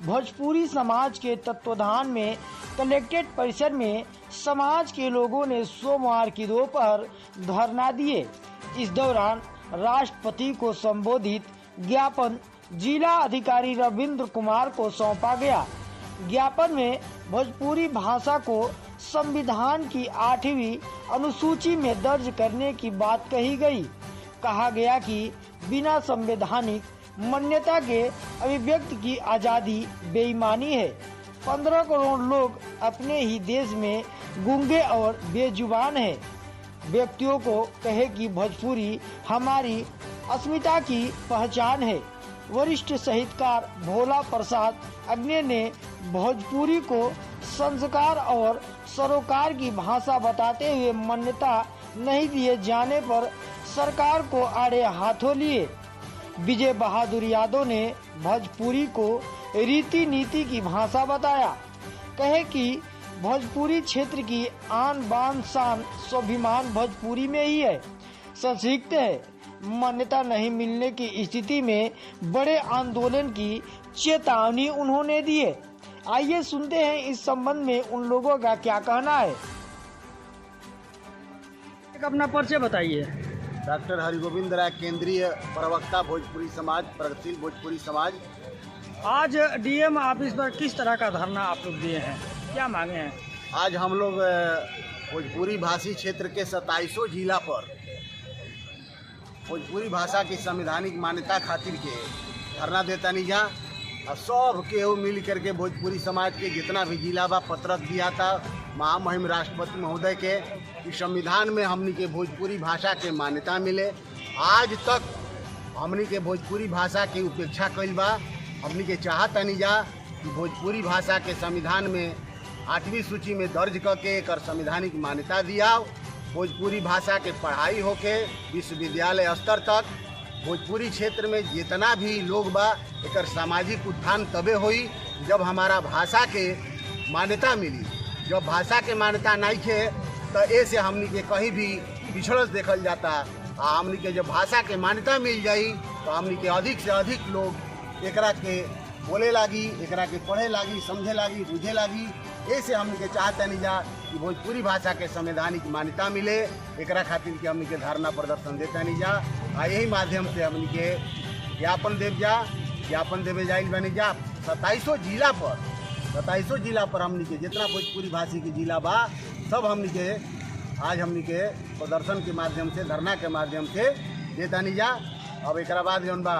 भोजपुरी समाज के तत्वाधान में कलेक्ट्रेट परिसर में समाज के लोगों ने सोमवार की दोपहर धरना दिए। इस दौरान राष्ट्रपति को संबोधित ज्ञापन जिला अधिकारी रविंद्र कुमार को सौंपा गया। ज्ञापन में भोजपुरी भाषा को संविधान की 8वीं अनुसूची में दर्ज करने की बात कही गई। कहा गया कि बिना संवैधानिक मान्यता के अभिव्यक्ति की आज़ादी बेईमानी है। 15 करोड़ लोग अपने ही देश में गूंगे और बेजुबान हैं। व्यक्तियों को कहे कि भोजपुरी हमारी अस्मिता की पहचान है। वरिष्ठ साहित्यकार भोला प्रसाद अग्नि ने भोजपुरी को संस्कार और सरोकार की भाषा बताते हुए मान्यता नहीं दिए जाने पर सरकार को आड़े हाथों लिए। विजय बहादुर यादव ने भोजपुरी को रीति नीति की भाषा बताया। कहे कि भोजपुरी क्षेत्र की आन बान शान स्वाभिमान भोजपुरी में ही है। संक्षिप्त है, मान्यता नहीं मिलने की स्थिति में बड़े आंदोलन की चेतावनी उन्होंने दी है। आइए सुनते हैं इस संबंध में उन लोगों का क्या कहना है। अपना परिचय बताइए। डॉक्टर हरिगोविंद राय, केंद्रीय प्रवक्ता भोजपुरी समाज, प्रगतिशील भोजपुरी समाज। आज डीएम ऑफिस पर किस तरह का धरना आप लोग दिए हैं, क्या मांगे हैं? आज हम लोग भोजपुरी भाषी क्षेत्र के 27 जिला पर भोजपुरी भाषा की संवैधानिक मान्यता खातिर के धरना देता नहीं जा और सब केहू मिल करके भोजपुरी समाज के जितना भी जिला बा पत्रक दिया था महामहिम राष्ट्रपति महोदय के कि संविधान में हमनी के भोजपुरी भाषा के मान्यता मिले। आज तक हमनी के भोजपुरी भाषा की उपेक्षा कइल बा। हमनी के चाहत नहीं जा कि भोजपुरी भाषा के संविधान में 8वीं सूची में दर्ज करके एक संवैधानिक मान्यता दिया। भोजपुरी भाषा के पढ़ाई होके विश्वविद्यालय स्तर तक भोजपुरी क्षेत्र में जितना भी लोग बा एक सामाजिक उत्थान तबे हुई जब हमारा भाषा के मान्यता मिली। जब भाषा के मान्यता नहीं थे तो ऐसे हमनी के कहीं भी पिछड़ल देखल जाता। हमनी के जब भाषा के मान्यता मिल जाई तो हमनी के अधिक से अधिक लोग एकरा के बोले लागी, एकरा के पढ़े लागी, समझे लागी, बुझे लागी। ऐसे हमनी के चाहते नहीं जा कि भोजपुरी भाषा के संवैधानिक मान्यता मिले। एकरा खातिर के हमनी के धरना प्रदर्शन देता नहीं जा। यही माध्यम से हमनी के ज्ञापन देवे जाइल बनी जा। 27 जिला पर हमनी के जितना भोजपुरी भाषी के जिला बा सब हमनी के आज हमनी के प्रदर्शन के माध्यम से, धरना के माध्यम से देता नहीं जा। अब एक बाद जौन बा